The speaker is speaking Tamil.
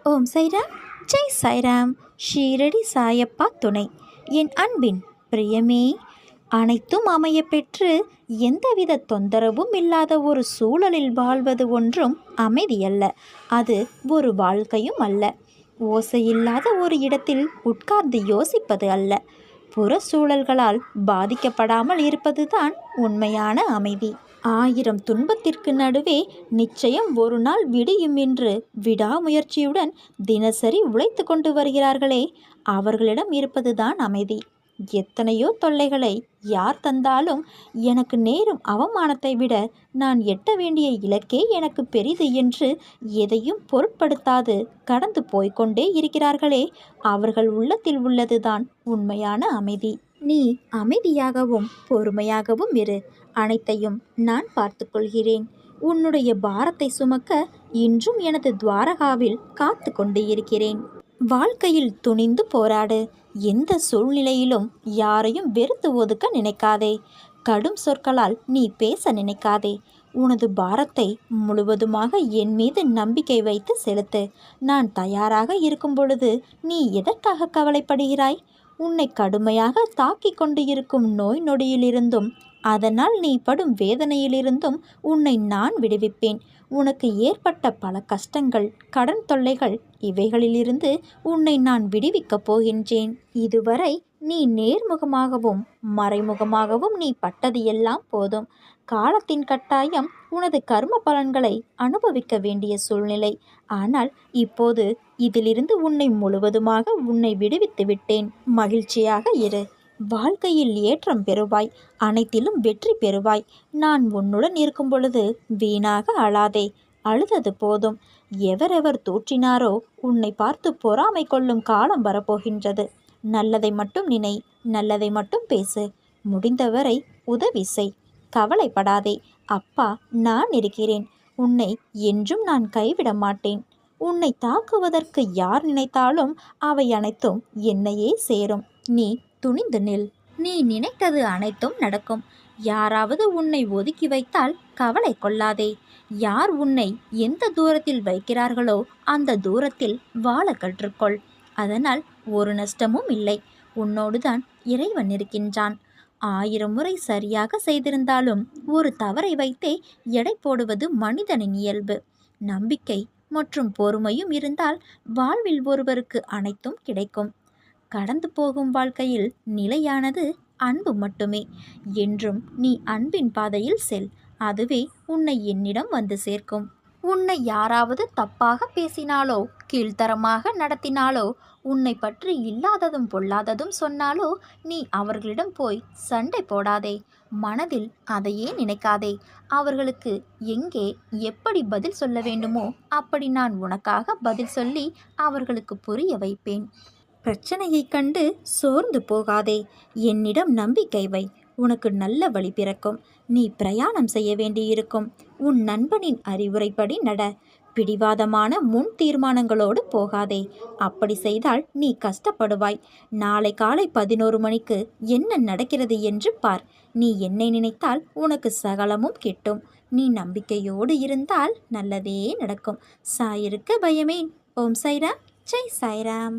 ஓம் சைராம், ஜெய் சாய்ராம். ஷீரடி சாயப்பா துணை. என் அன்பின் பிரியமே, அனைத்தும் அமைய பெற்று எந்தவித தொந்தரவும் இல்லாத ஒரு சூழலில் வாழ்வது ஒன்றும் அமைதியல்ல. அது ஒரு வாழ்க்கையும் அல்ல. ஓசையில்லாத ஒரு இடத்தில் உட்கார்ந்து யோசிப்பது அல்ல. புற சூழல்களால் பாதிக்கப்படாமல் இருப்பதுதான் உண்மையான அமைதி. 1000 துன்பத்திற்கு நடுவே நிச்சயம் ஒரு நாள் விடியும் என்று விடாமுயற்சியுடன் தினசரி உழைத்து கொண்டு வருகிறார்களே, அவர்களிடம் இருப்பதுதான் அமைதி. எத்தனையோ தொல்லைகளை யார் தந்தாலும் எனக்கு நேரும் அவமானத்தை விட நான் எட்ட வேண்டிய இலக்கே எனக்கு பெரிது என்று எதையும் பொருட்படுத்தாது கடந்து போய்கொண்டே இருக்கிறார்களே, அவர்கள் உள்ளத்தில் உள்ளதுதான் உண்மையான அமைதி. நீ அமைதியாகவும் பொறுமையாகவும் இரு. அனைத்தையும் நான் பார்த்து கொள்கிறேன். உன்னுடைய பாரத்தை சுமக்க இன்றும் எனது துவாரகாவில் காத்து கொண்டு இருக்கிறேன். வாழ்க்கையில் துணிந்து போராடு. எந்த சூழ்நிலையிலும் யாரையும் வெறுத்து ஒதுக்க நினைக்காதே. கடும் சொற்களால் நீ பேச நினைக்காதே. உனது பாரத்தை முழுவதுமாக என் மீது நம்பிக்கை வைத்து செலுத்து. நான் தயாராக இருக்கும் பொழுது நீ எதற்காக கவலைப்படுகிறாய்? உன்னை கடுமையாக தாக்கிக் கொண்டு இருக்கும் நோய் நொடியிலிருந்தும் அதனால் நீ படும் வேதனையிலிருந்தும் உன்னை நான் விடுவிப்பேன். உனக்கு ஏற்பட்ட பல கஷ்டங்கள், கடன் தொல்லைகள், இவைகளிலிருந்து உன்னை நான் விடுவிக்கப் போகின்றேன். இதுவரை நீ நேர்முகமாகவும் மறைமுகமாகவும் நீ பட்டது எல்லாம் போதும். காலத்தின் கட்டாயம் உனது கர்ம பலன்களை அனுபவிக்க வேண்டிய சூழ்நிலை. ஆனால் இப்போது இதிலிருந்து உன்னை முழுவதுமாக உன்னை விடுவித்து விட்டேன். மகிழ்ச்சியாக இரு. வாழ்க்கையில் ஏற்றம் பெறுவாய். அனைத்திலும் வெற்றி பெறுவாய். நான் உன்னுடன் இருக்கும் பொழுது வீணாக அழாதே. அழுதது போதும். எவரெவர் தூற்றினாரோ உன்னை பார்த்து பொறாமை கொள்ளும் காலம் வரப்போகின்றது. நல்லதை மட்டும் நினை. நல்லதை மட்டும் பேசு. முடிந்தவரை உதவி செய். கவலைப்படாதே. அப்பா நான் இருக்கிறேன். உன்னை என்றும் நான் கைவிட மாட்டேன். உன்னை தாக்குவதற்கு யார் நினைத்தாலும் அவை அனைத்தும் என்னையே சேரும். நீ துணிந்து நில். நீ நினைத்தது அனைத்தும் நடக்கும். யாராவது உன்னை ஒதுக்கி வைத்தால் கவலை கொள்ளாதே. யார் உன்னை எந்த தூரத்தில் வைக்கிறார்களோ அந்த தூரத்தில் வாழ கற்றுக்கொள். அதனால் ஒரு நஷ்டமும் இல்லை. உன்னோடுதான் இறைவன் இருக்கின்றான். 1000 முறை சரியாக செய்திருந்தாலும் ஒரு தவறை வைத்தே எடை போடுவது மனிதனின் இயல்பு. நம்பிக்கை மற்றும் பொறுமையும் இருந்தால் வாழ்வில் ஒருவருக்கு அனைத்தும் கிடைக்கும். கடந்து போகும் வாழ்க்கையில் நிலையானது அன்பு மட்டுமே. என்றும் நீ அன்பின் பாதையில் செல். அதுவே உன்னை என்னிடம் வந்து சேர்க்கும். உன்னை யாராவது தப்பாக பேசினாலோ, கீழ்த்தரமாக நடத்தினாலோ, உன்னை பற்றி இல்லாததும் பொல்லாததும் சொன்னாலோ நீ அவர்களிடம் போய் சண்டை போடாதே. மனதில் அதையே நினைக்காதே. அவர்களுக்கு எங்கே எப்படி பதில் சொல்ல வேண்டுமோ அப்படி நான் உனக்காக பதில் சொல்லி அவர்களுக்கு புரிய வைப்பேன். பிரச்சனையை கண்டு சோர்ந்து போகாதே. என்னிடம் நம்பிக்கை வை. உனக்கு நல்ல வழி பிறக்கும். நீ பிரயாணம் செய்ய வேண்டியிருக்கும். உன் நண்பனின் அறிவுரைப்படி நட. பிடிவாதமான முன் தீர்மானங்களோடு போகாதே. அப்படி செய்தால் நீ கஷ்டப்படுவாய். நாளை காலை 11 மணிக்கு என்ன நடக்கிறது என்று பார். நீ என்னை நினைத்தால் உனக்கு சகலமும் கிட்டும். நீ நம்பிக்கையோடு இருந்தால் நல்லதே நடக்கும். சாயிருக்க பயமேன். ஓம் சைராம், ஜெய் சாய்ராம்.